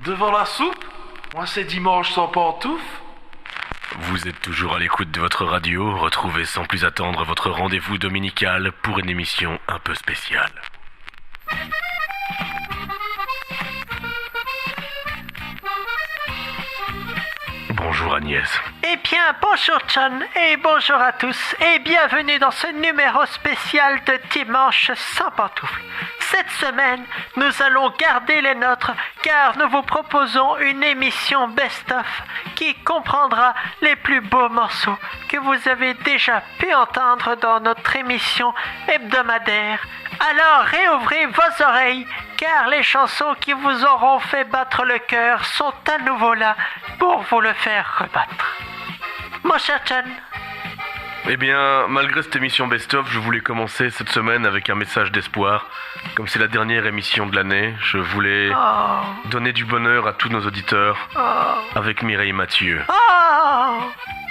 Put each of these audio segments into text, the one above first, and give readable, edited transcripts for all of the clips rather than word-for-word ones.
Devant la soupe? Moi, c'est dimanche sans pantoufles. Vous êtes toujours à l'écoute de votre radio. Retrouvez sans plus attendre votre rendez-vous dominical pour une émission un peu spéciale. Bonjour Agnès. Eh bien, bonjour John et bonjour à tous et bienvenue dans ce numéro spécial de Dimanche sans pantoufles. Cette semaine, nous allons garder les nôtres car nous vous proposons une émission best-of qui comprendra les plus beaux morceaux que vous avez déjà pu entendre dans notre émission hebdomadaire. Alors réouvrez vos oreilles car les chansons qui vous auront fait battre le cœur sont à nouveau là pour vous le faire rebattre. Mon cher John. Eh bien, malgré cette émission best-of, je voulais commencer cette semaine avec un message d'espoir. Comme c'est la dernière émission de l'année, je voulais donner du bonheur à tous nos auditeurs avec Mireille Mathieu. Oh,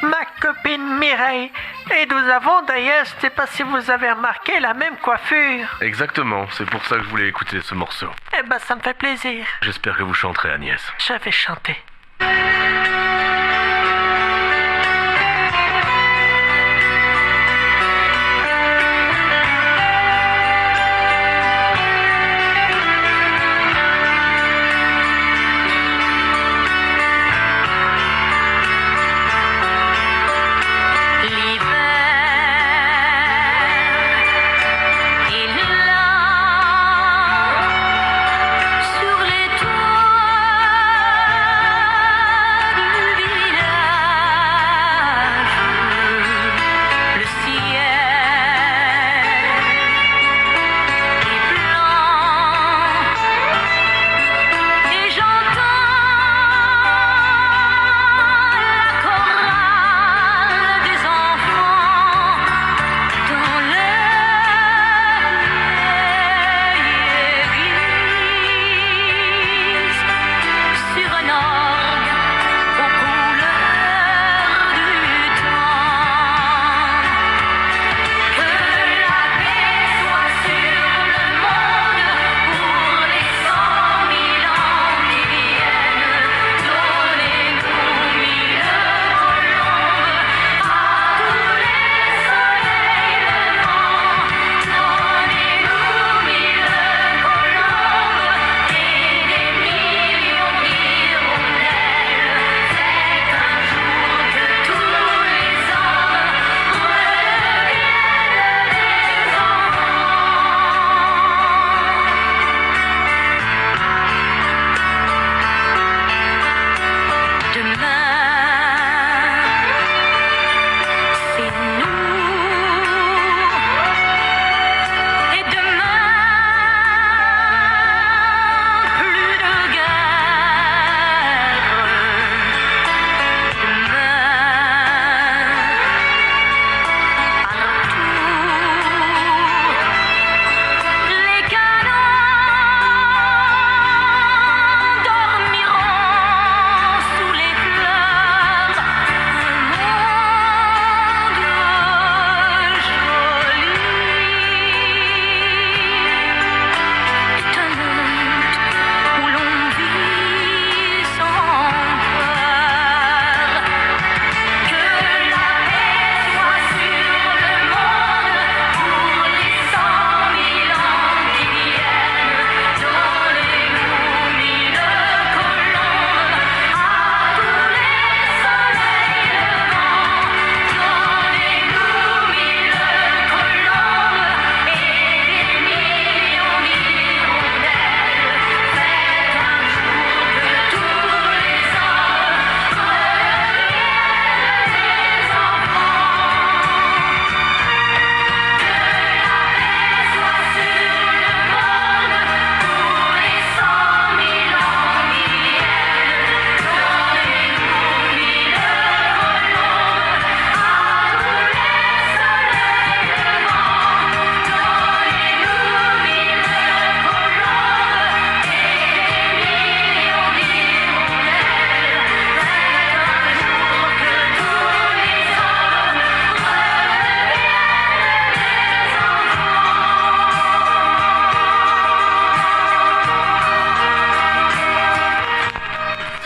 ma copine Mireille. Et nous avons d'ailleurs, je ne sais pas si vous avez remarqué, la même coiffure. Exactement, c'est pour ça que je voulais écouter ce morceau. Eh ben, ça me fait plaisir. J'espère que vous chanterez, Agnès. Je vais chanter. Sur les toits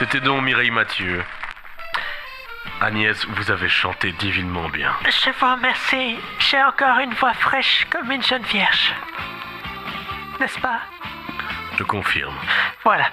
C'était donc Mireille Mathieu. Agnès, vous avez chanté divinement bien. Je vous remercie. J'ai encore une voix fraîche comme une jeune vierge. N'est-ce pas? Je confirme. Voilà.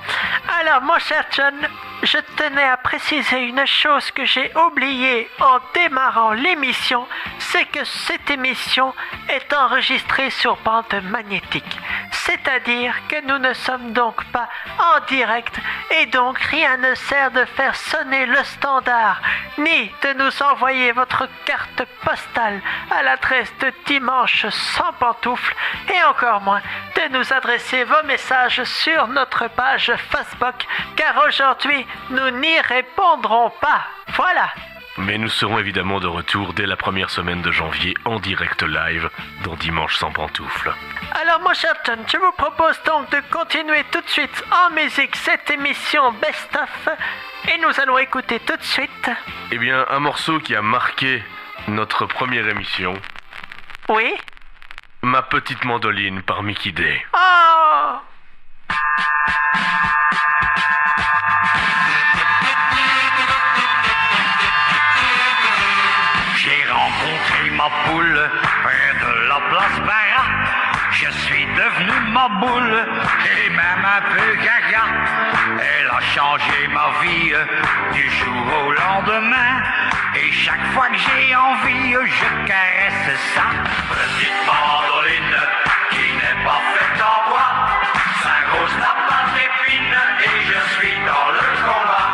Alors, mon cher John, je tenais à préciser une chose que j'ai oubliée en démarrant l'émission, c'est que cette émission est enregistrée sur bande magnétique. C'est-à-dire que nous ne sommes donc pas en direct et donc rien ne sert de faire sonner le standard, ni de nous envoyer votre carte postale à l'adresse de Dimanche sans pantoufles et encore moins de nous adresser vos messages sur notre page Facebook, car aujourd'hui, nous n'y répondrons pas. Voilà. Mais nous serons évidemment de retour dès la première semaine de janvier en direct live dans Dimanche sans pantoufles. Alors mon cher John, je vous propose donc de continuer tout de suite en musique cette émission Best of et nous allons écouter tout de suite... Eh bien, un morceau qui a marqué notre première émission. Oui? Ma petite mandoline par Mickey Day. Oh! J'ai rencontré ma poule près de la place Barra. Je suis devenu ma boule et même un peu gaga. Elle a changé ma vie du jour au lendemain. Et chaque fois que j'ai envie, je caresse sa petite mandoline qui n'est pas faite en bois. Saint-Rose n'a pas d'épines et je suis dans le combat.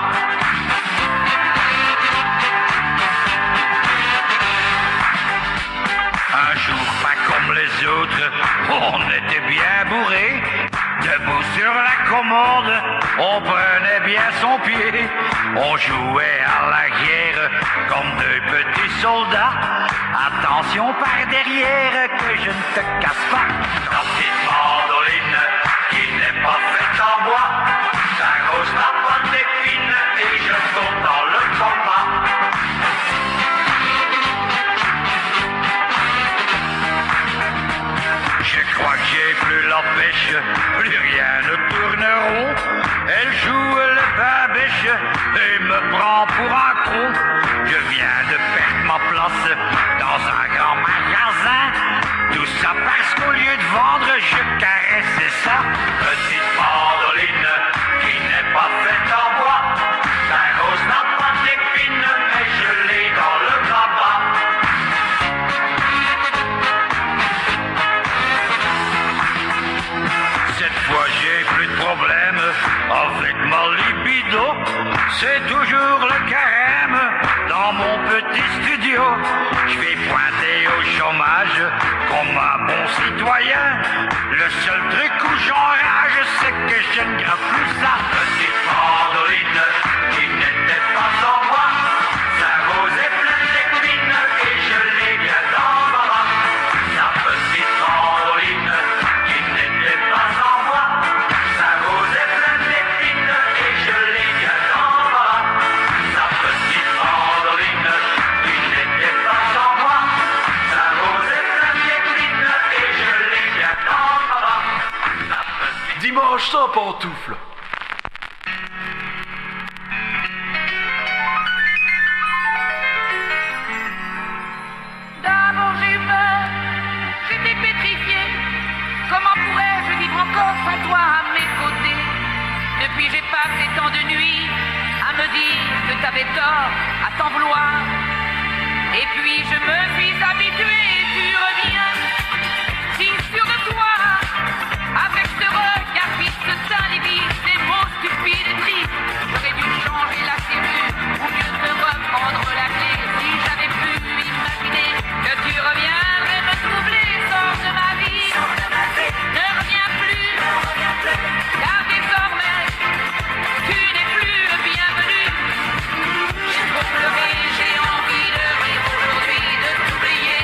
Un jour, pas comme les autres, on était bien bourrés. Debout sur la commode, on prenait bien son pied. On jouait à la guerre comme deux petits soldats. Attention par derrière que je ne te casse pas. Ta petite mandoline qui n'est pas faite en bois. Ta rose n'a pas d'épines et je tombe dans le combat. Je crois que j'ai plus la pêche, plus rien ne tourne rond. Elle joue le babèche et me prend pour un con. Je viens de perdre ma place dans un grand magasin. Tout ça parce qu'au lieu de vendre, je caresse sa petite mandoline qui n'est pas faite en bois. Ta rose n'a pas d'épines, mais je l'ai dans le grabat. Cette fois j'ai plus de problème avec ma libido. C'est toujours le carême dans mon petit studio. Je vais pointer au chômage comme un bon citoyen. Le seul truc où j'enrage, c'est que je ne grave plus sa petite mandoline qui n'était pas en bois. Sa rose est pleine d'épines et je l'ai bien dans ma main. Sa petite mandoline qui n'était pas en bois. Sa rose est pleine d'épines et je l'ai bien dans ma main. Sa petite mandoline qui n'était pas en bois. Sa rose est pleine d'épines et je l'ai bien dans ma main. Dimanche sans pantoufles. D'abord j'ai eu peur, j'étais pétrifiée. Comment pourrais-je vivre encore sans toi à mes côtés? Depuis j'ai passé tant de nuits à me dire que t'avais tort, à t'en vouloir. Et puis je me suis habituée, tu reviens, si sûr de toi, avec ce regard fixe, ce teint livide, ces mots stupides et tristes. J'aurais dû changer la serrure, ou mieux te reprendre la clé. Si j'avais pu imaginer que tu reviendrais me troubler, sors de ma vie, ne reviens plus, car désormais, tu n'es plus le bienvenu. J'ai trop pleuré, j'ai envie de rire aujourd'hui, de t'oublier.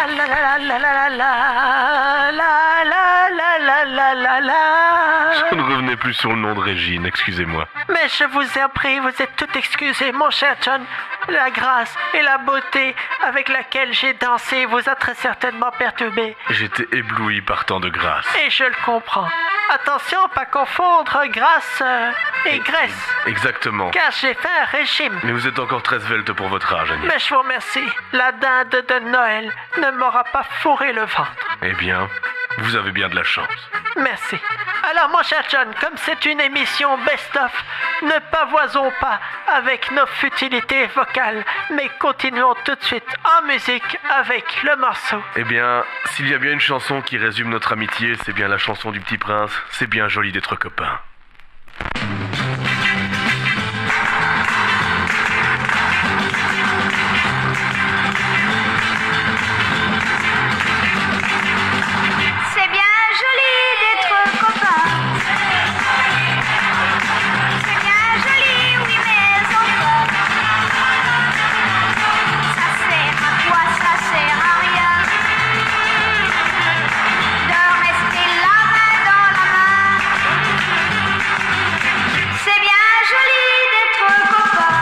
la la la la la la la la la la la la la. Je ne revenais plus sur le nom de Régine, excusez-moi. Mais je vous en prie, vous êtes tout excusé, mon cher John. La grâce et la beauté avec laquelle j'ai dansé vous a très certainement perturbé. J'étais ébloui par tant de grâce. Et je le comprends. Attention, pas confondre grâce et graisse. Exactement. Car j'ai fait un régime. Mais vous êtes encore très svelte pour votre âge, Agnès. Mais je vous remercie. La dinde de Noël ne m'aura pas fourré le ventre. Eh bien, vous avez bien de la chance. Merci. Alors, mon cher John, comme c'est une émission best-of, ne pavoisons pas avec nos futilités vocales, mais continuons tout de suite en musique avec le morceau. Eh bien, s'il y a bien une chanson qui résume notre amitié, c'est bien la chanson du Petit Prince. C'est bien joli d'être copains. C'est bien joli d'être copain. C'est bien joli, oui, mais encore. Ça sert à quoi, ça sert à rien de rester la main dans la main. C'est bien joli d'être copain.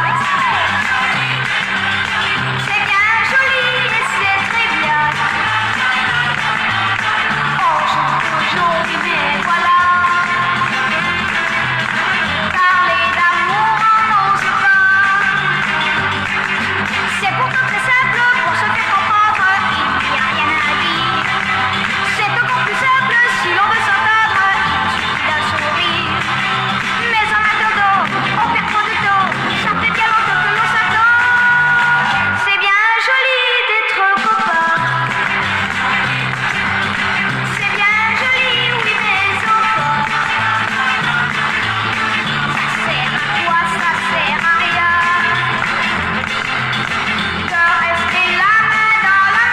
C'est bien joli et c'est très bien. Oh, je dis toujours oui, mais voilà. Parler d'amour en n'ose pas. C'est pourtant très simple pour se faire comprendre. Il n'y a rien à dire. C'est encore plus simple si l'on veut s'entendre. Il suffit d'un sourire. Mais en attendant, on perd trop de temps. Ça fait bien longtemps que l'on s'attend. C'est bien joli d'être copain. C'est bien joli, oui, mais encore. Ça sert à quoi, ça sert à rien de rester la main dans la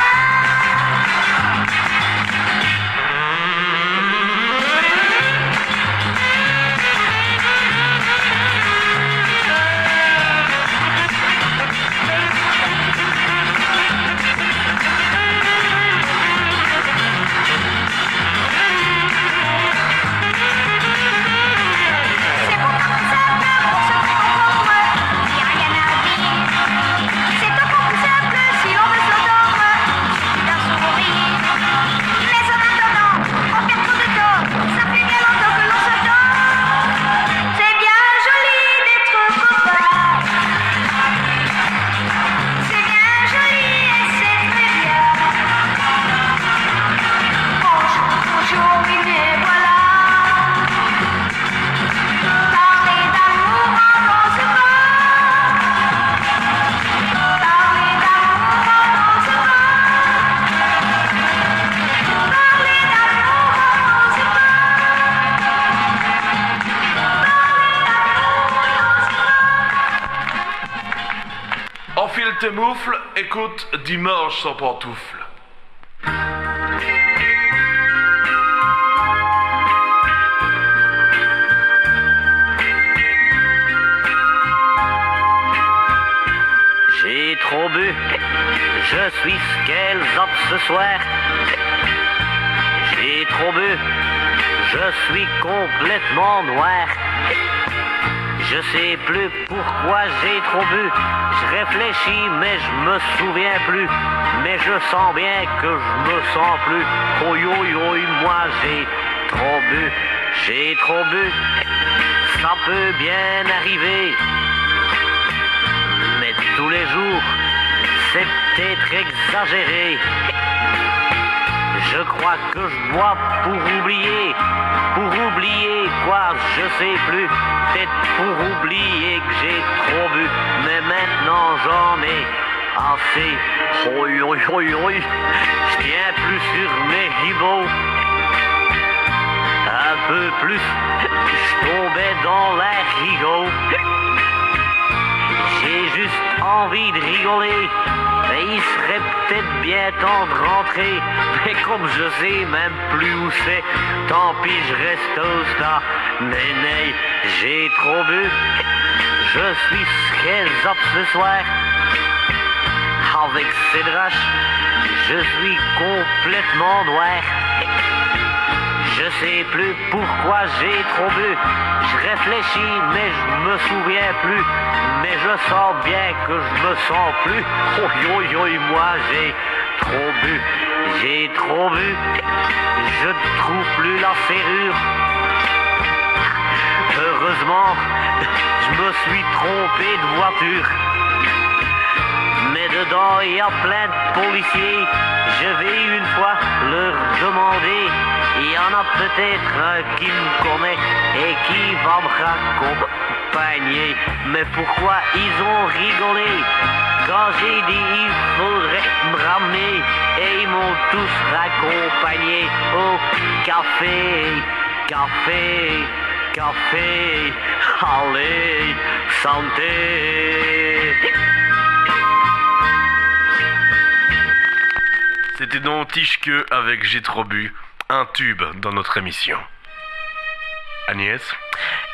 C'est pourtant très simple pour se faire comprendre. Il n'y a rien à dire. C'est encore plus simple si l'on veut s'entendre. Il suffit d'un sourire. Mais en attendant, on perd trop de temps. Ça fait bien longtemps que l'on s'attend. C'est bien joli d'être copain. C'est bien joli et c'est très bien. Bonjour, bonjour, oui, mais voilà. Parler d'amour en n'ose pas. Parler d'amour en n'ose pas. Parler d'amour en n'ose pas. Enfile tes moufles, écoute Dimanche sans pantoufles. J'ai trop bu, je suis scalzop ce soir. J'ai trop bu, je suis complètement noir. Je sais plus pourquoi j'ai trop bu. Je réfléchis mais je me souviens plus. Mais je sens bien que je me sens plus. Oh yo yo, moi j'ai trop bu. J'ai trop bu. Ça peut bien arriver. Mais tous les jours, c'est peut-être exagéré. Je crois que je bois pour oublier. Pour oublier quoi, je sais plus. Peut-être pour oublier que j'ai trop bu. Mais maintenant j'en ai assez. Oi, oi, oi, oi. Je tiens plus sur mes ribots. Un peu plus, je tombais dans l'air rigot. J'ai juste envie de rigoler. Mais il serait peut-être bien temps de rentrer. Mais comme je sais même plus où c'est, tant pis, je reste au stade. Mais j'ai trop bu. Je suis scalzop ce soir. Avec ces draches, je suis complètement noir. Je sais plus pourquoi j'ai trop bu. Je réfléchis mais je me souviens plus. Mais je sens bien que je me sens plus. Moi j'ai trop bu. J'ai trop bu. Je ne trouve plus la serrure. Heureusement, je me suis trompé de voiture. Mais dedans il y a plein de policiers. Je vais une fois leur demander. Il y en a peut-être un qui me connaît et qui va me raccompagner. Mais pourquoi ils ont rigolé quand j'ai dit il faudrait me ramener? Et ils m'ont tous raccompagné au café, café, café. Allez, santé. C'était donc Tischke avec J'ai trop bu, un tube dans notre émission. Agnès?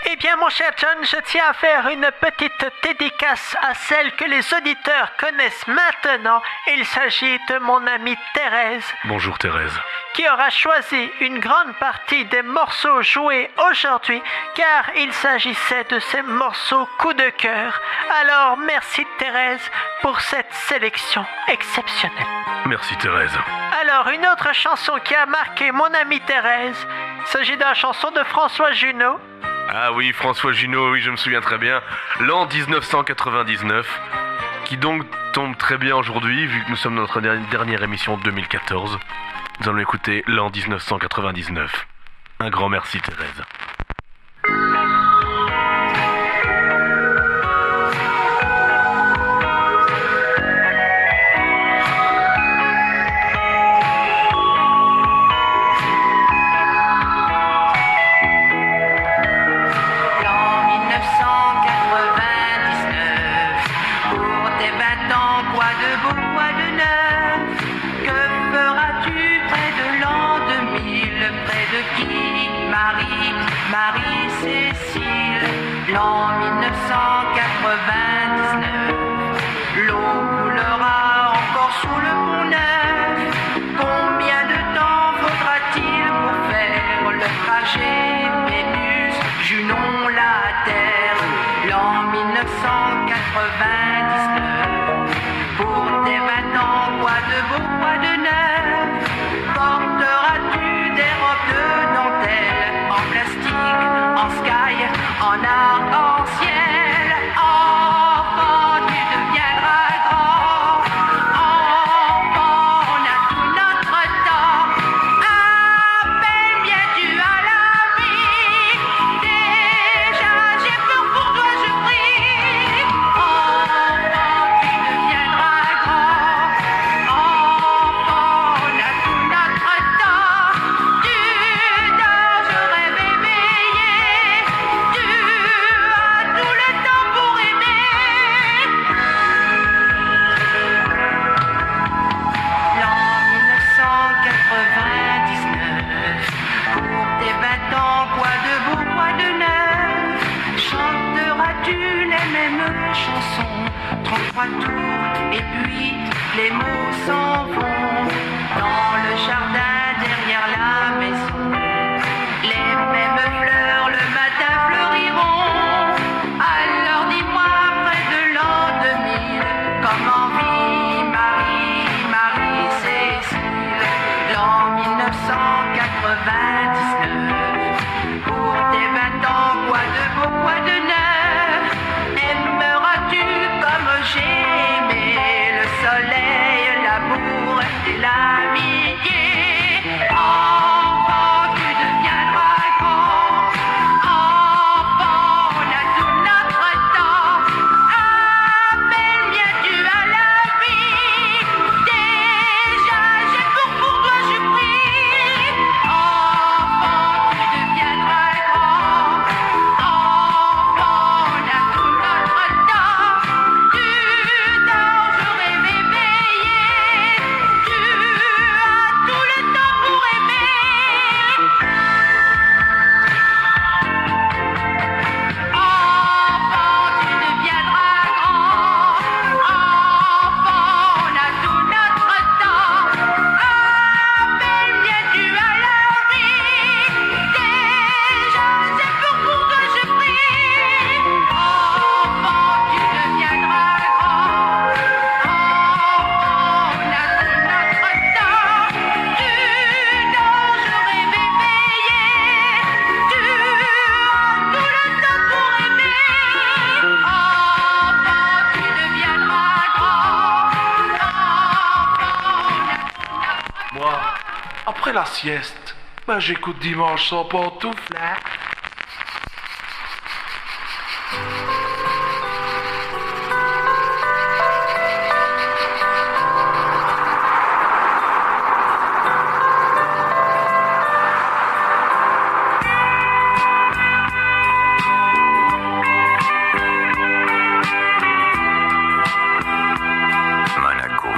Eh bien, mon cher John, je tiens à faire une petite dédicace à celle que les auditeurs connaissent maintenant. Il s'agit de mon amie Thérèse. Bonjour Thérèse. Qui aura choisi une grande partie des morceaux joués aujourd'hui, car il s'agissait de ces morceaux coup de cœur. Alors, merci Thérèse pour cette sélection exceptionnelle. Merci Thérèse. Alors, une autre chanson qui a marqué mon amie Thérèse, il s'agit de la chanson de François Junot. Ah oui, François Junot, oui, je me souviens très bien. L'an 1999, qui donc tombe très bien aujourd'hui, vu que nous sommes dans notre dernière émission de 2014. Nous allons écouter l'an 1999. Un grand merci Thérèse. Marie-Cécile, l'an 1999, l'eau coulera encore sous le pont neuf. Combien de temps faudra-t-il pour faire le trajet Vénus-Junon la Terre? L'an 1999, pour tes 20 ans, quoi de beau, quoi de neuf? Porteras-tu des robes de dentelle en plastique, en sky, en arc-en-ciel? Enfant, tu deviendras grand. Enfant, on a tout notre temps. Appelle bien tu à la vie. Déjà j'ai peur pour toi, je prie. Enfant, tu deviendras grand. Enfant, on a tout notre temps. Tu dors, je rêve éveillé. Tu as tout le temps pour aimer. L'an 1999, pour tes 20 ans, quoi de beau, quoi de neuf? Chanteras-tu les mêmes chansons, 33 tours, et puis les mots s'en vont dans le jardin derrière la maison. Les mêmes fleurs le matin fleuriront. Alors dis-moi près de l'an 2000, comment vit Marie-Cécile? L'an 1999, pour tes 20 ans, quoi de beau, quoi de neuf? Aimeras-tu comme j'ai aimé le soleil, l'amour et l'amitié? Enfant, tu deviendras grand. Enfant, on a tout notre temps. Appelle bien tu à la vie. Déjà j'ai peur pour toi, je prie. Enfant, tu deviendras grand. Enfant, on a tout notre temps. Tu dors, je rêve éveillé. Tu Moi, après la sieste, j'écoute Dimanche sans pantoufles. Monaco.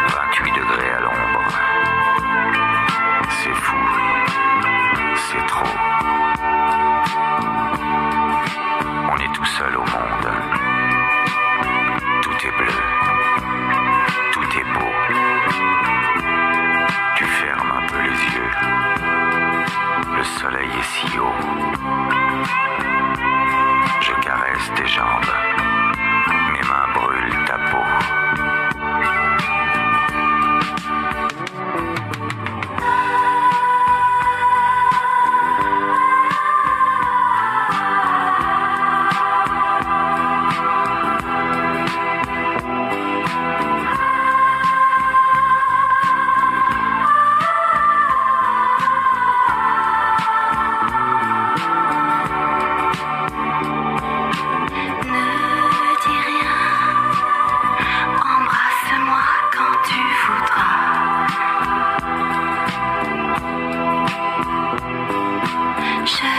28 degrés à l'ombre. C'est fou. C'est trop. On est tout seul au monde. Tout est bleu. Tout est beau. Tu fermes un peu les yeux. Le soleil est si haut. Je caresse tes jambes. Mes mains brûlent ta peau. Ne dis rien, embrasse-moi quand tu voudras. Je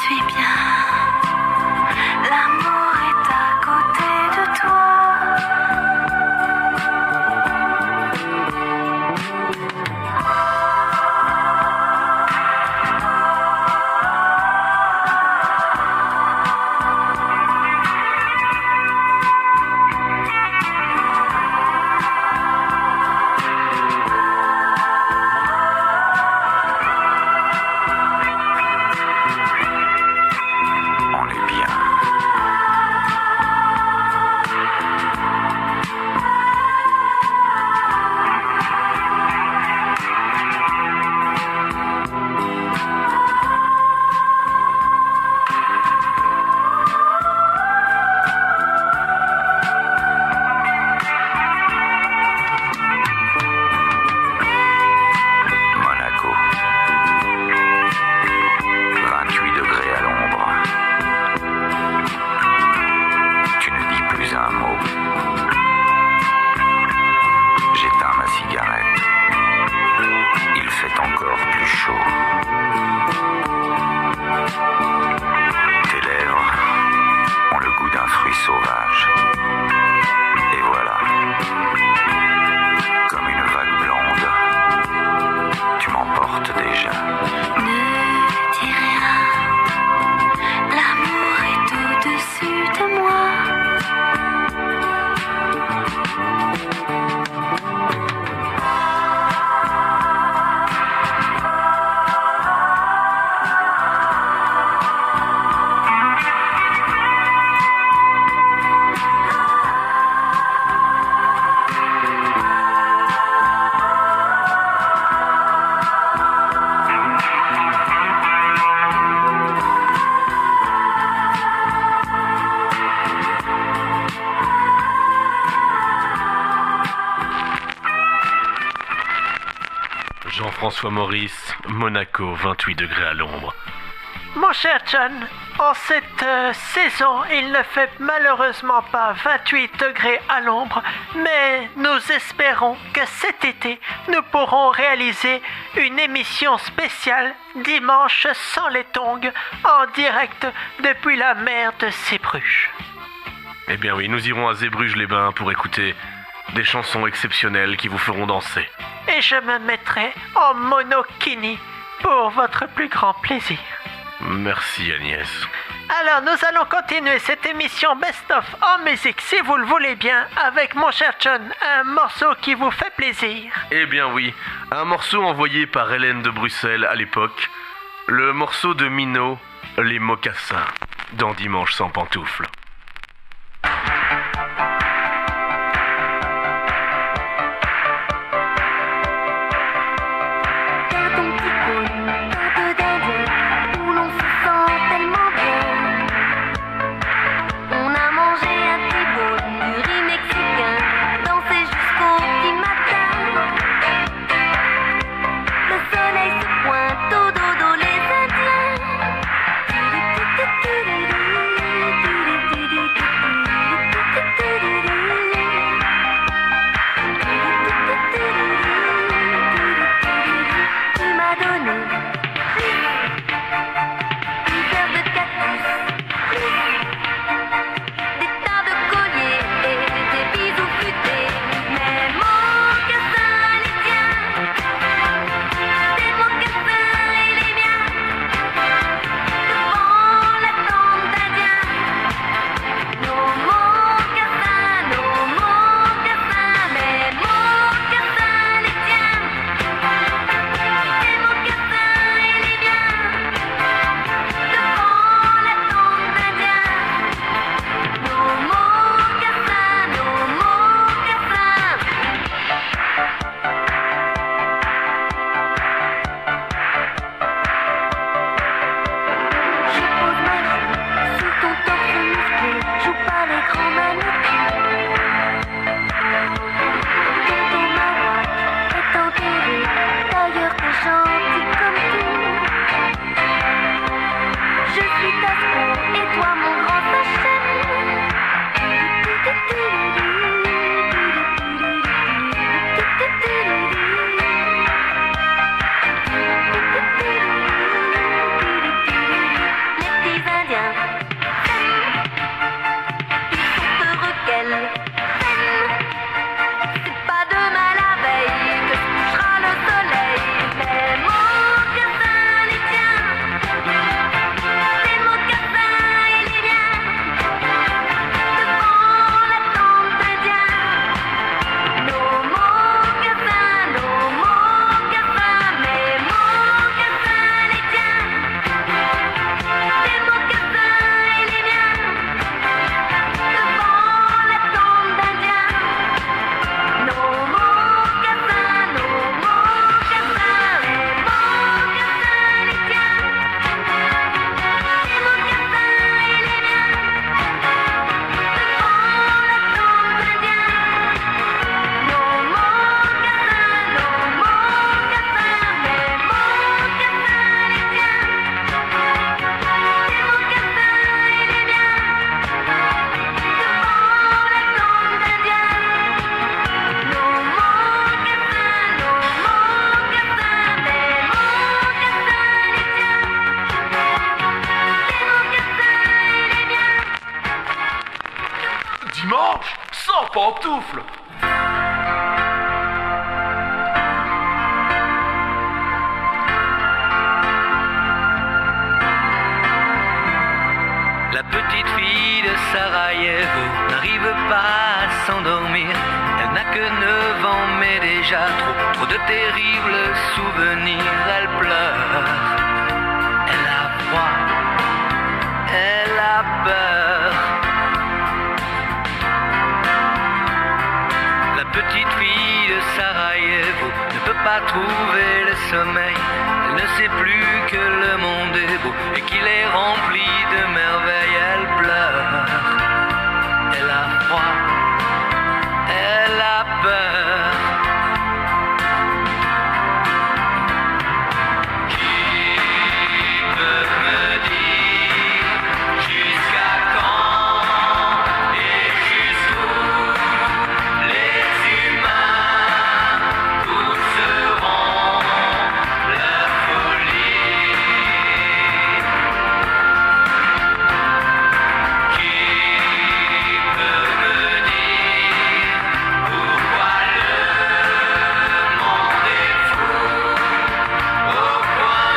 suis bien, l'amour est à côté de toi. On est bien. Monaco. 28 degrés à l'ombre. Tu ne dis plus un mot. J'éteins ma cigarette. Il fait encore plus chaud. Tes lèvres ont le goût d'un fruit sauvage. Et voilà. Comme une vague blonde. Tu m'emportes déjà. Ne dis rien, l'amour est au-dessus de moi. Jean-François Maurice, Monaco, 28 degrés à l'ombre. Mon cher John, en cette saison, il ne fait malheureusement pas 28 degrés à l'ombre, mais nous espérons que cet été, nous pourrons réaliser une émission spéciale Dimanche sans les tongs en direct depuis la mer de Zeebruges. Eh bien oui, nous irons à Zeebruges-les-Bains pour écouter des chansons exceptionnelles qui vous feront danser. Et je me mettrai en monokini pour votre plus grand plaisir. Merci Agnès. Alors nous allons continuer cette émission best-of en musique, si vous le voulez bien, avec mon cher John, un morceau qui vous fait plaisir. Eh bien oui, un morceau envoyé par Hélène de Bruxelles à l'époque. Le morceau de Minot, Les Mocassins, dans Dimanche sans pantoufles. On a mangé un petit bout du riz mexicain, dansé jusqu'au pantoufle. La petite fille de Sarajevo n'arrive pas à s'endormir. Elle n'a que 9 ans mais déjà trop de terribles souvenirs. Elle pleure, elle a froid, elle a peur. La petite fille de Sarajevo ne peut pas trouver le sommeil. Elle ne sait plus que le monde est beau et qu'il est rempli de merveilles. Elle pleure, elle a froid, elle a peur. Qui peut me dire jusqu'à quand et jusqu'où les humains pousseront leur folie? Qui peut me dire pourquoi le monde est fou au point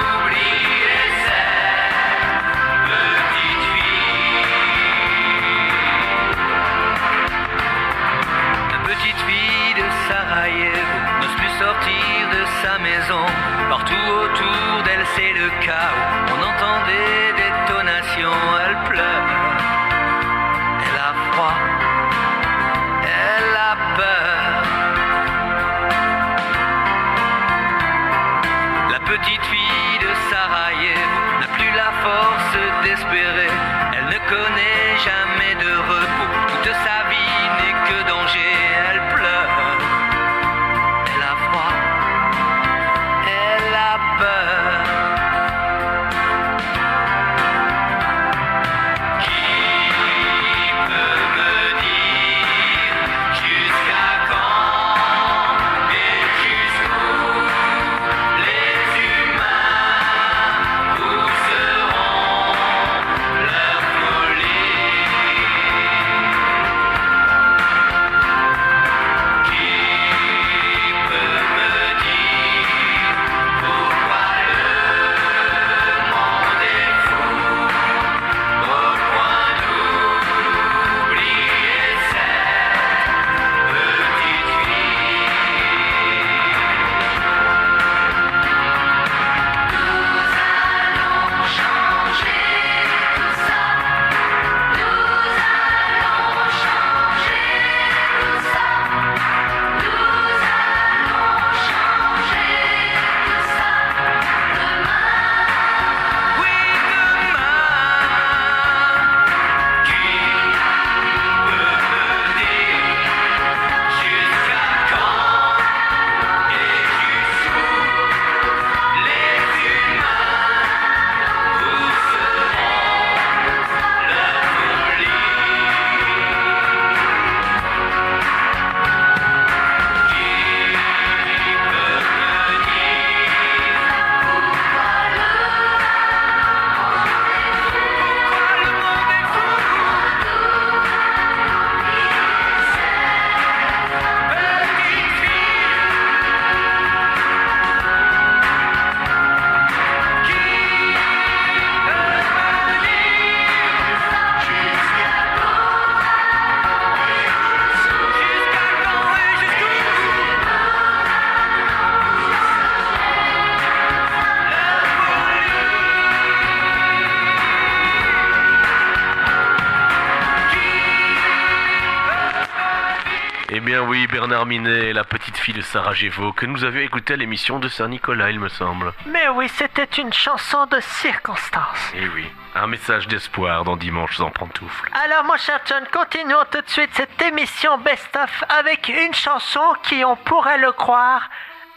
d'oublier cette petite fille? La petite fille de Sarajevo n'ose plus sortir de sa maison. Partout autour d'elle c'est le chaos. On entend des détonations. Elle pleure, elle a froid, elle a peur. La petite fille de Sarajevo n'a plus la force d'espérer. Elle ne connaît jamais de repos. Toute sa vie n'est que danger. Elle pleure, elle a froid, elle a peur. Qui peut me dire jusqu'à quand et jusqu'où les humains pousseront leur folie? Qui peut me dire pourquoi le monde est fou au point d'oublier cette petite fille? Nous allons changer tout ça. Nous allons changer tout ça. Nous allons changer tout ça demain. Oui, demain. Qui peut me dire jusqu'à quand et jusqu'où les humains pousseront leur folie? Qui peut me dire pourquoi le monde est fou? Petite fille, qui peut me dire jusqu'à quand et jusqu'où Eh bien oui, Bernard Minet et la petite fille de Sarajevo que nous avions écouté à l'émission de Saint-Nicolas, il me semble. Mais oui, c'était une chanson de circonstance. Eh oui, un message d'espoir dans Dimanche sans pantoufles. Alors mon cher John, continuons tout de suite cette émission best-of avec une chanson qui, on pourrait le croire,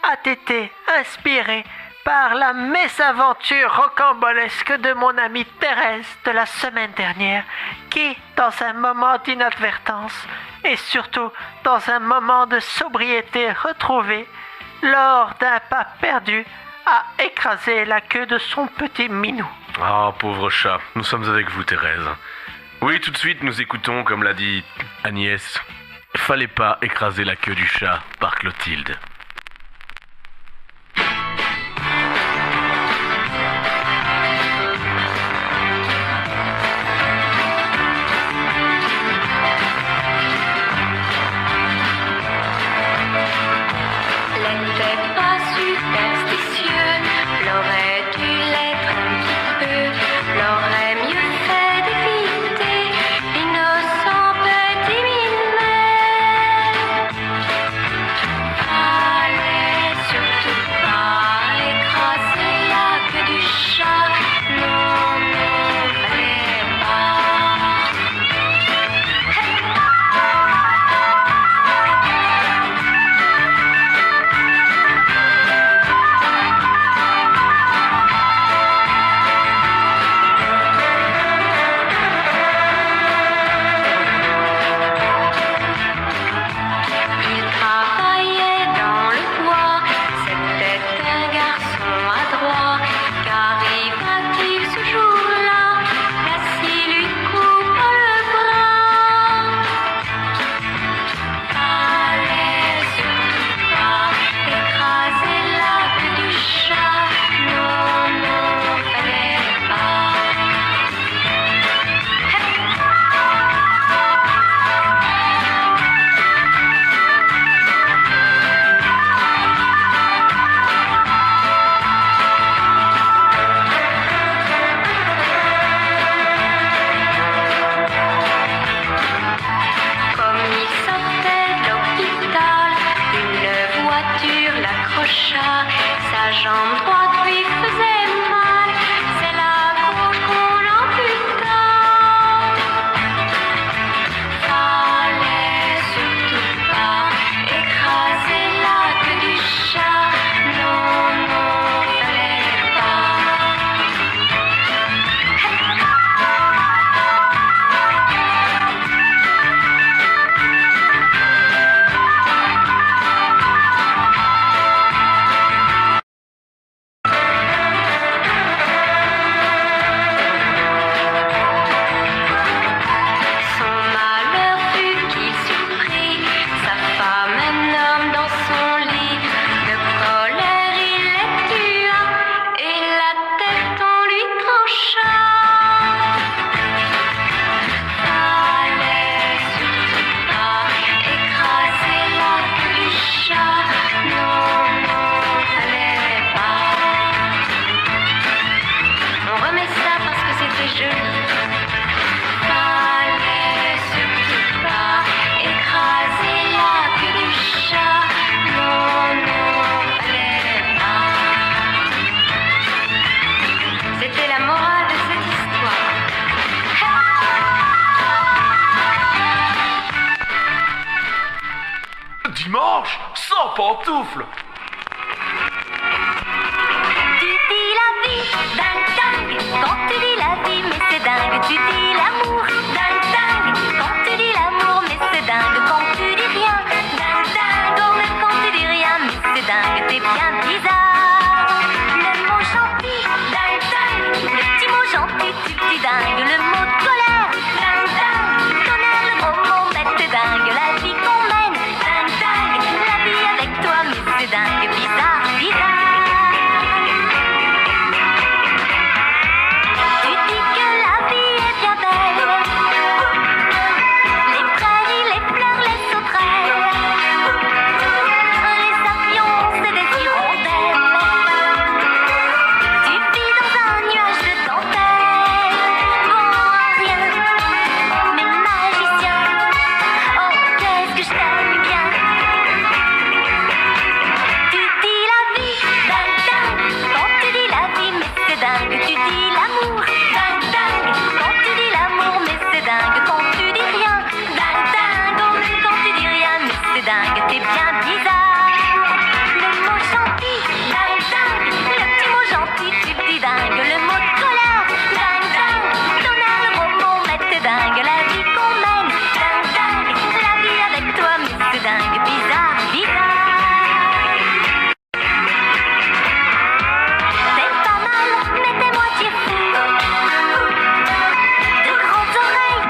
a été inspirée par la mésaventure rocambolesque de mon amie Thérèse de la semaine dernière, qui, dans un moment d'inadvertance et surtout dans un moment de sobriété retrouvée, lors d'un pas perdu, a écrasé la queue de son petit minou. Ah, pauvre chat, nous sommes avec vous, Thérèse. Oui, tout de suite, nous écoutons, comme l'a dit Agnès, Fallait pas écraser la queue du chat par Clotilde. N'était pas superstitieux, l'aurait dû l'être un petit peu, l'aurait mieux fait d'éviter l'innocent petit minet. Fallait surtout pas écraser la queue du chat, non, non, fallait pas. Il travaillait dans le bois, c'était un garçon adroit. Qu'arriva-t-il ce jour-là? La scie lui coupe le bras. Fallait surtout pas écraser la queue du chat, non, non, fallait pas. Comme il sortait de l'hôpital, une voiture l'accrocha. Sa jambe droite lui faisait mal, c'est la gauche qu'on amputa. Fallait surtout pas écraser la queue du chat, non, non, fallait pas. Son malheur fut qu'il surprit sa femme, un homme dans son lit. De colère il les tua et la tête on lui trancha. Fallait surtout pas écraser la queue du chat, non, non, fallait pas. On remet ça parce que c'était joli. Fallait surtout pas écraser la queue du chat, non, non, fallait pas. C'était la morale de cette histoire. Dimanche, sans pantoufles. Tu dis la vie, dingue, dingue. Quand tu dis la vie, mais c'est dingue. Tu dis l'amour, dingue, dingue. Quand tu dis l'amour, mais c'est dingue. Quand tu dis rien, dingue, dingue. Oh, même quand tu dis rien, mais c'est dingue. T'es bien bizarre. Le mot gentil, dingue, dingue. Le petit mot gentil, tu dis dingue. Le mot de colère, dingue, dingue. Tonnerre, le gros mot bête, dingue. La vie qu'on mène, dingue, dingue. La vie avec toi, mais c'est dingue. Bizarre, bizarre. Tu dis que la vie est bien belle. Les prairies, les fleurs, les sauterelles. Les avions, c'est des hirondelles. Tu vis dans un nuage de dentelle. Bon à rien, mais magicien. Oh, qu'est-ce que je t'aime bien. Tu dis la vie, dingue, dingue. Quand tu dis la vie, mais c'est dingue. Tu dis l'amour, dingue, dingue. Quand tu dis l'amour, mais c'est dingue. Quand tu dis rien, dingue, dingue. Oh, même quand tu dis rien, mais c'est dingue. T'es bien bizarre. Le mot gentil, dingue, dingue. Le petit mot gentil, tu dis dingue. Le mot de colère, dingue, dingue. Tonnerre, le gros mot, mais t'es dingue. La vie qu'on mène, dingue, dingue. La vie avec toi, mais c'est dingue. Bizarre, bizarre. T'es pas mal, mais t'es moitié fou. De grandes oreilles,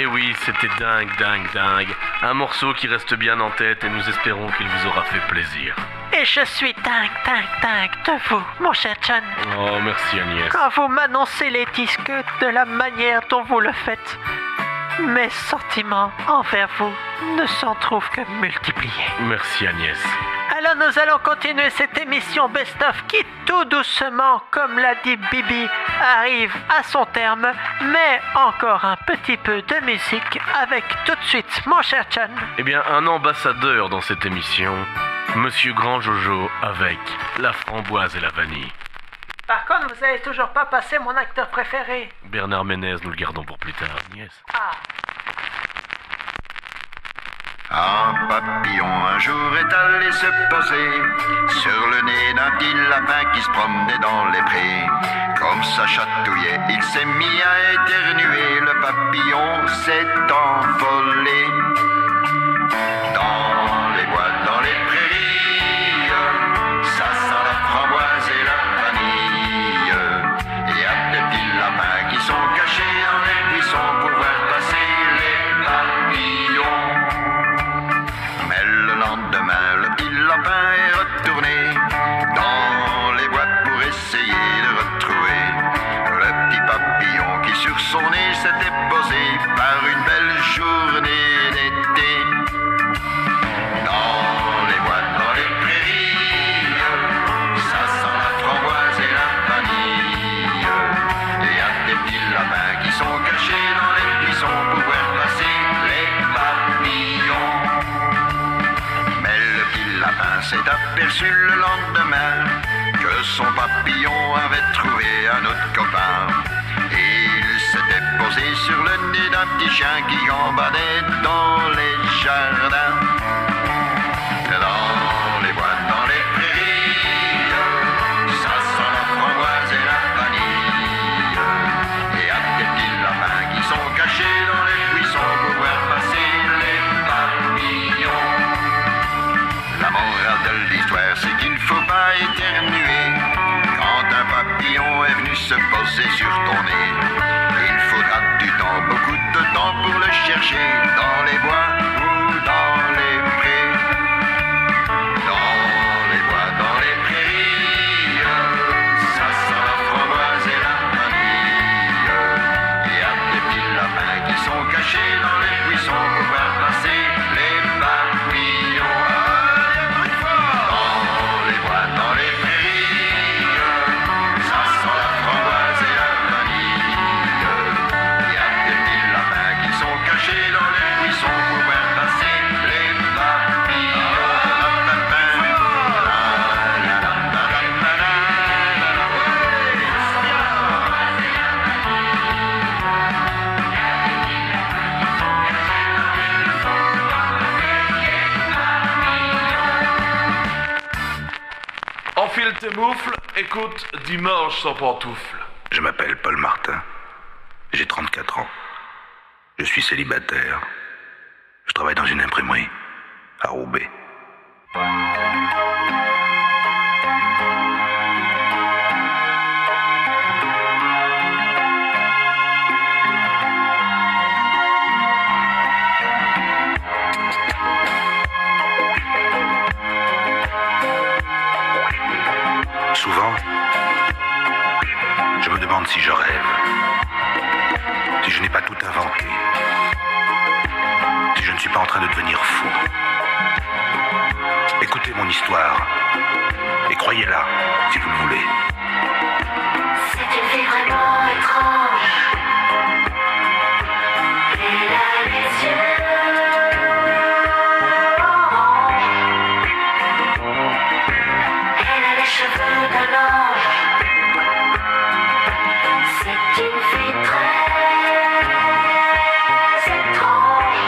Et oui, c'était dingue. Un morceau qui reste bien en tête et nous espérons qu'il vous aura fait plaisir. Et je suis dingue de vous, mon cher John. Oh, merci Agnès. Quand vous m'annoncez les disques de la manière dont vous le faites, mes sentiments envers vous ne s'en trouvent que multipliés. Merci Agnès. Alors nous allons continuer cette émission Best of qui tout doucement, comme l'a dit Bibi, arrive à son terme, mais encore un petit peu de musique avec tout de suite mon cher John. Eh bien, un ambassadeur dans cette émission, Monsieur Grand Jojo avec La Framboise et la Vanille. Par contre, vous avez toujours pas passé mon acteur préféré. Bernard Ménez, nous le gardons pour plus tard, Agnès. Ah. Un papillon un jour est allé se poser sur le nez d'un petit lapin qui se promenait dans les prés. Comme ça chatouillait, il s'est mis à éternuer. Le papillon s'est envolé dans les bois, dans les prairies. Ça sent la framboise et la vanille. Et y a des petits lapins qui sont cachés dans les buissons pour voir passer les papillons. Mais le lendemain, le petit lapin est retourné dans les bois pour essayer de retrouver le petit papillon qui sur son nez s'était posé par une belle journée d'été. Dans les bois, dans les prairies, ça sent la framboise et la vanille. Et y a des petits lapins qui sont cachés dans les buissons pour voir passer les papillons. Mais le petit lapin s'est aperçu le lendemain que son papillon avait trouvé un autre copain. Et il s'était posé sur le nez d'un petit chien qui gambadait dans les jardins. Dans les bois, dans les prairies, ça sent la framboise et la vanille. Et y a des petits lapins qui sont cachés dans les buissons pour voir passer les papillons. La morale de l'histoire, c'est qu'il ne faut pas éternuer quand un papillon est venu se poser sur ton nez. Il faudra du temps, beaucoup de temps pour le chercher dans les bois ou dans les prés. Dans les bois, dans les prairies, ça sent la framboise et la vanille. Et y a des petits lapins qui sont cachés dans les buissons pour voir passer les papillons. Dans les bois, dans les prairies, ça sent la framboise et la vanille. Y a des petits lapins qui sont cachés dans les buissons pour voir passer les papillons. Enfile tes moufles, écoute Dimanche sans pantoufles. Je m'appelle Paul Martin. J'ai 34 ans. Je suis célibataire. Je travaille dans une imprimerie à Roubaix. Souvent, je me demande si je rêve, si je n'ai pas tout inventé, si je ne suis pas en train de devenir fou. Écoutez mon histoire et croyez-la si vous le voulez. C'est une vie vraiment étrange. Elle a les yeux orange. Elle a les cheveux d'un ange. C'est une fille très étrange.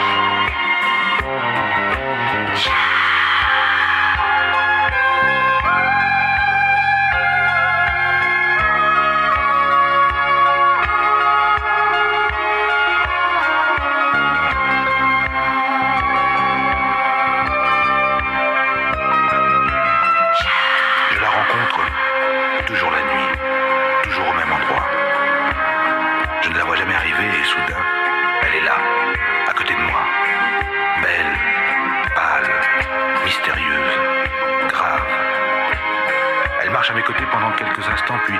instant, puis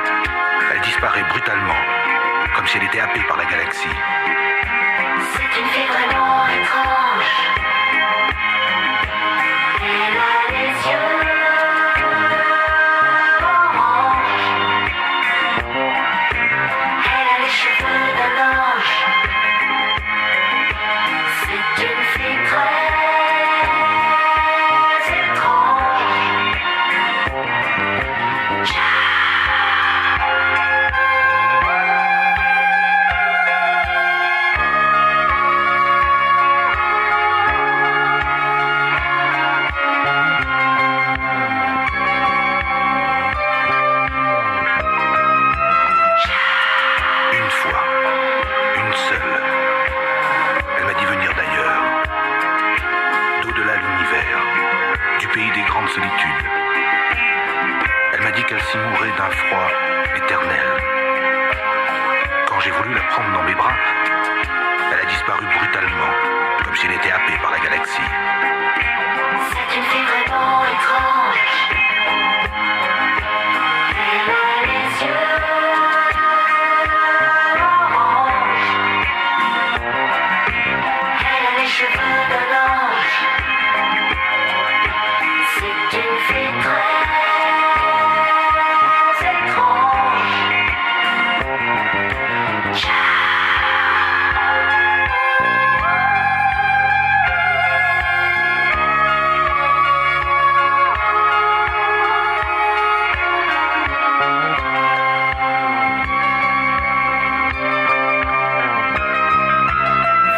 elle disparaît brutalement, comme si elle était happée par la galaxie. C'est une fille vraiment étrange. Elle a les yeux orange. Elle a les cheveux d'un ange. C'est une fille très étrange. Une fois, une seule, elle m'a dit venir d'ailleurs, d'au-delà de l'univers, du pays des grandes solitudes. Elle m'a dit qu'elle s'y mourait d'un froid éternel. Quand j'ai voulu la prendre dans mes bras, elle a disparu brutalement, comme si elle était happée par la galaxie. C'est une fille vraiment étrange. Elle a les yeux orange. Elle a les cheveux d'un ange. C'est une fille très étrange.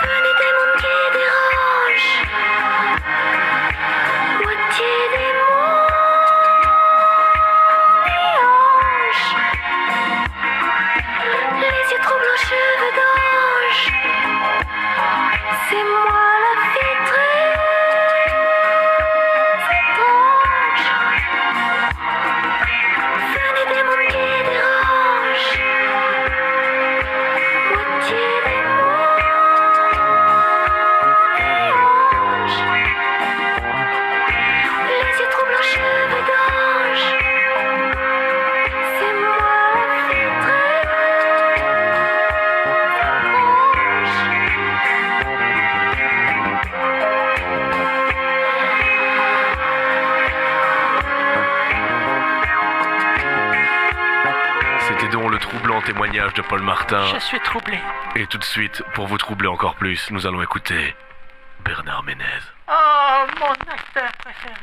Venez des mondes qui dérangent, moitié des mondes anges. Les yeux troublants, cheveux d'ange. C'est moi la fille très étrange. Venez des mondes qui dérangent, moitié des mondes anges. Les yeux troublants, cheveux d'ange. C'est moi la fille très C'était donc le troublant témoignage de Paul Martin. Je suis troublé. Et tout de suite, pour vous troubler encore plus, nous allons écouter Bernard Ménez. Oh, mon acteur préféré.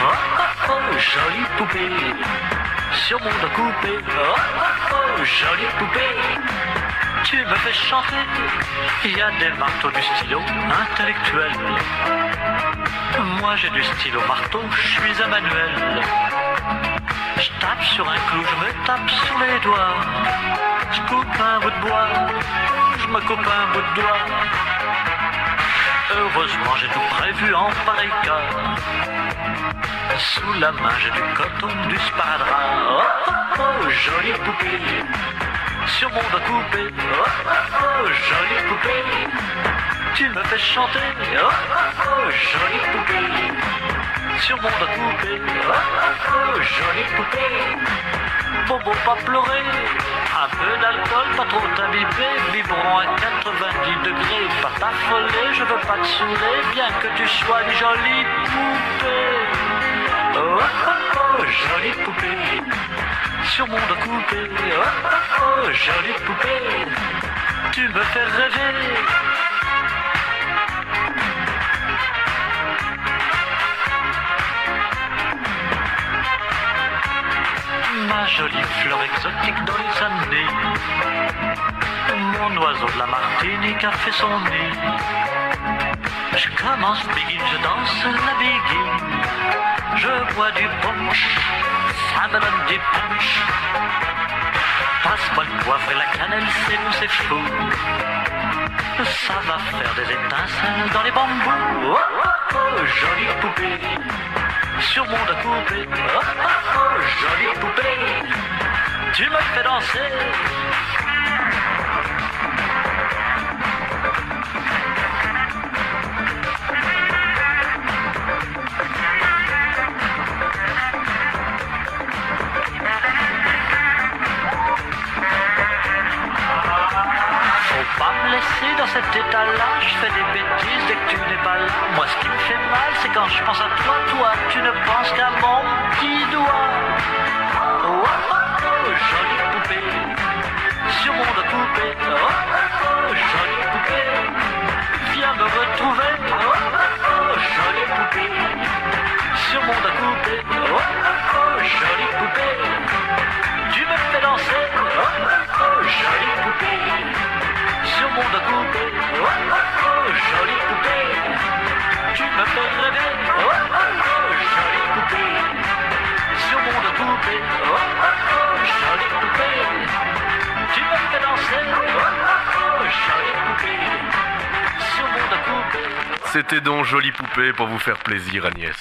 Oh, oh, oh, jolie poupée, sur mon dos coupé. Oh, oh, oh, jolie poupée, tu me fais chanter. Il y a des marteaux du stylo intellectuel. Moi j'ai du stylo marteau, je suis un manuel. Je tape sur un clou, je me tape sur les doigts. Je coupe un bout de bois, je me coupe un bout de doigt. Heureusement j'ai tout prévu en pareil cas. Sous la main j'ai du coton, du sparadrap. Oh, oh, oh, jolie poupée, sur mon dos coupé. Oh, oh, oh, jolie poupée, tu me fais chanter. Oh, oh, oh, jolie poupée, sur mon dos coupé. Oh, oh, oh, jolie poupée, bobo pas pleurer. Un peu d'alcool, pas trop t'imbiber. Biberon à 90 degrés, pas t'affoler. Je veux pas te saouler, bien que tu sois une jolie poupée. Oh, oh, oh, jolie poupée, sur mon dos coupé. Oh, oh, oh, jolie poupée, tu me fais rêver. Ma jolie fleur exotique dans les années, mon oiseau de la Martinique a fait son nid. Je commence biguine, je danse la biguine. Je bois du punch, ça me donne du punch. Passe-moi le poivre et la cannelle, c'est nous, c'est fou. Ça va faire des étincelles dans les bambous. Oh, oh, oh, jolie poupée, sur mon dos coupé. Oh, oh, oh, jolie poupée, tu me fais danser. cet état-là, je fais des bêtises dès que tu n'es pas là. Moi, ce qui me fait mal, c'est quand je pense à toi, tu ne penses qu'à mon petit doigt. Oh, oh, oh, jolie poupée, sur mon doigt coupé. Oh, oh, oh, jolie poupée, viens me retrouver. Oh, oh, oh, jolie poupée, sur mon doigt coupé. Oh, oh, oh, jolie poupée, tu me fais danser. Oh, oh, oh, jolie poupée, sur mon doigt coupé. Oh, oh, oh, jolie poupée, tu me fais rêver. Oh, oh, oh, jolie poupée, sur mon doigt coupé. Oh, oh, oh, jolie poupée, tu me fais danser. Oh, oh, oh, jolie poupée, sur mon doigt coupé. C'était donc Jolie Poupée pour vous faire plaisir, Agnès.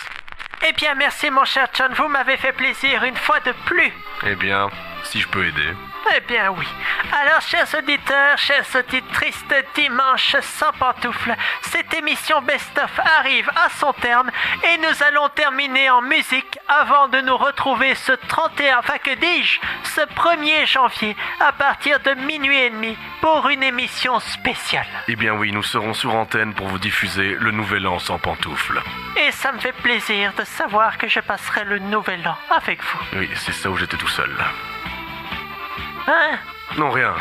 Eh bien, merci mon cher John, vous m'avez fait plaisir une fois de plus. Eh bien, si je peux aider. Eh bien oui. Alors, chers auditeurs, chères auditrices de Dimanche sans pantoufles, cette émission Best-of arrive à son terme et nous allons terminer en musique avant de nous retrouver ce 31, enfin que dis-je, ce 1er janvier à partir de minuit et demi pour une émission spéciale. Eh bien oui, nous serons sur antenne pour vous diffuser le Nouvel An sans pantoufles. Et ça me fait plaisir de savoir que je passerai le Nouvel An avec vous. Oui, c'est ça où j'étais tout seul. Hein? Non, rien.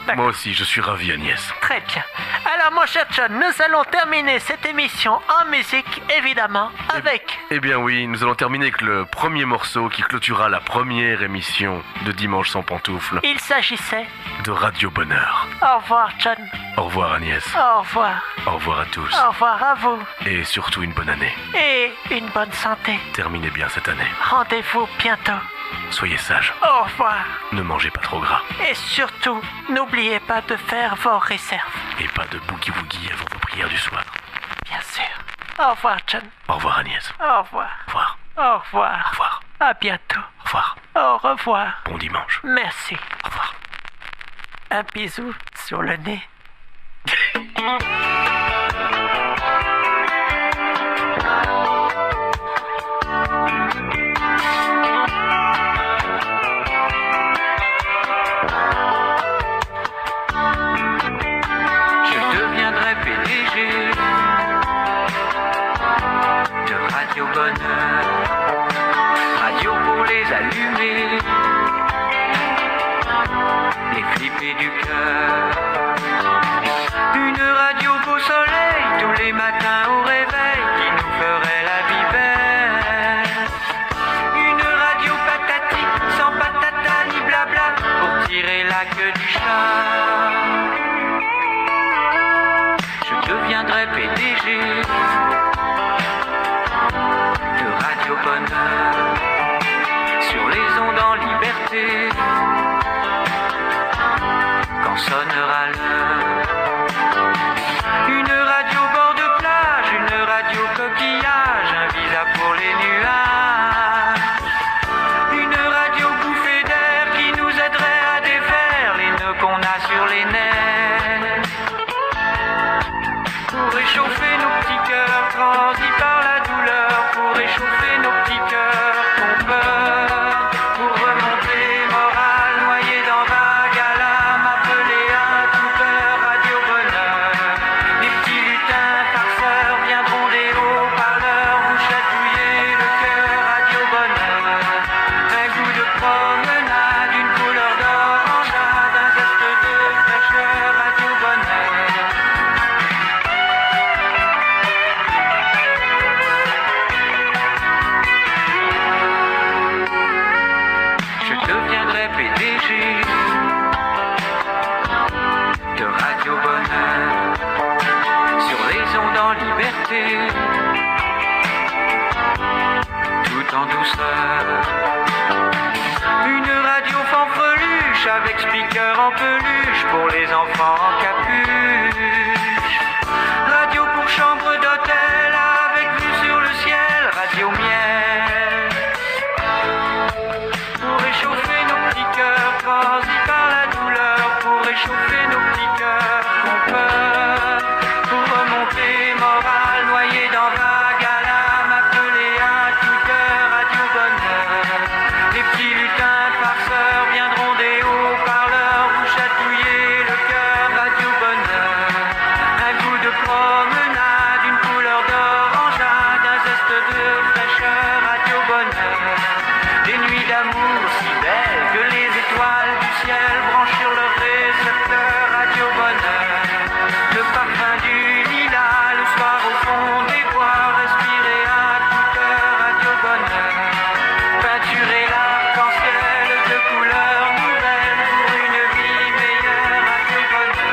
D'accord. Moi aussi, je suis ravi, Agnès. Très bien. Alors, mon cher John, nous allons terminer cette émission en musique, évidemment, avec... Eh bien oui, nous allons terminer avec le premier morceau qui clôturera la première émission de Dimanche sans pantoufles. Il s'agissait... de Radio Bonheur. Au revoir, John. Au revoir, Agnès. Au revoir. Au revoir à tous. Au revoir à vous. Et surtout une bonne année. Et une bonne santé. Terminez bien cette année. Rendez-vous bientôt. Soyez sages. Au revoir. Ne mangez pas trop gras. Et surtout, n'oubliez pas de faire vos réserves. Et pas de boogie-woogie avant vos prières du soir. Bien sûr. Au revoir, John. Au revoir, Agnès. Au revoir. Au revoir. Au revoir. Au revoir. À bientôt. Au revoir. Au revoir. Bon dimanche. Merci. Au revoir. Un bisou sur le nez. Je deviendrai PDG de Radio Bonheur, radio pour les allumés, les flipper du cœur. Une radio beau soleil tous les matins au réveil qui nous ferait la vie belle. Une radio patati sans patata ni blabla pour tirer la queue du chat. Je deviendrai PDG de Radio Bonheur sur les ondes en liberté quand sonnera l'heure. Une radio bord de plage, une radio coquillage, un visa pour les nuages. Une radio bouffée d'air qui nous aiderait à défaire les nœuds qu'on a sur les nerfs. Pour réchauffer nos petits cœurs transis par la douleur, pour réchauffer nos petits cœurs qu'on peur, pour remonter moral noyé dans vague à l'âme, appelé à toute heure Radio Bonheur. Les petits lutins farceurs viendront des haut-parleurs vous chatouiller le cœur Radio Bonheur. Un goût de promenade, une couleur d'orangeade, un geste de fraîcheur Radio Bonheur. Je deviendrai PDG de Radio Bonheur sur les ondes en liberté, tout en douceur. Une radio fanfreluche avec speaker en peluche pour les enfants en capuche. Radio pour chambre d'hôtel avec vue sur le ciel, radio miel. Pour réchauffer nos petits cœurs transis par la douleur, pour réchauffer nos petits cœurs qu'on peur, pour remonter moral noyé dans vague à l'âme, appelé à toute heure Radio Bonheur. Les petits lutins farceurs viendront des haut-parleurs vous chatouiller le cœur Radio Bonheur. bonheur. Des nuits d'amour si belles que les étoiles du ciel branchent sur leur récepteur radio bonheur. Le parfum du lilas le soir au fond des bois, respirer à toute heure radio bonheur. Peinturer l'arc-en-ciel de couleurs nouvelles pour une vie meilleure radio bonheur.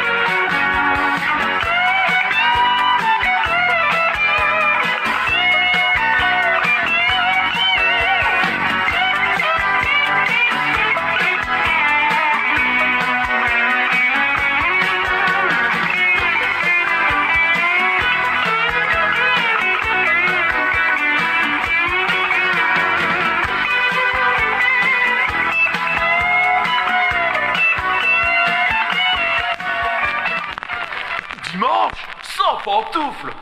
Dimanche, sans pantoufles.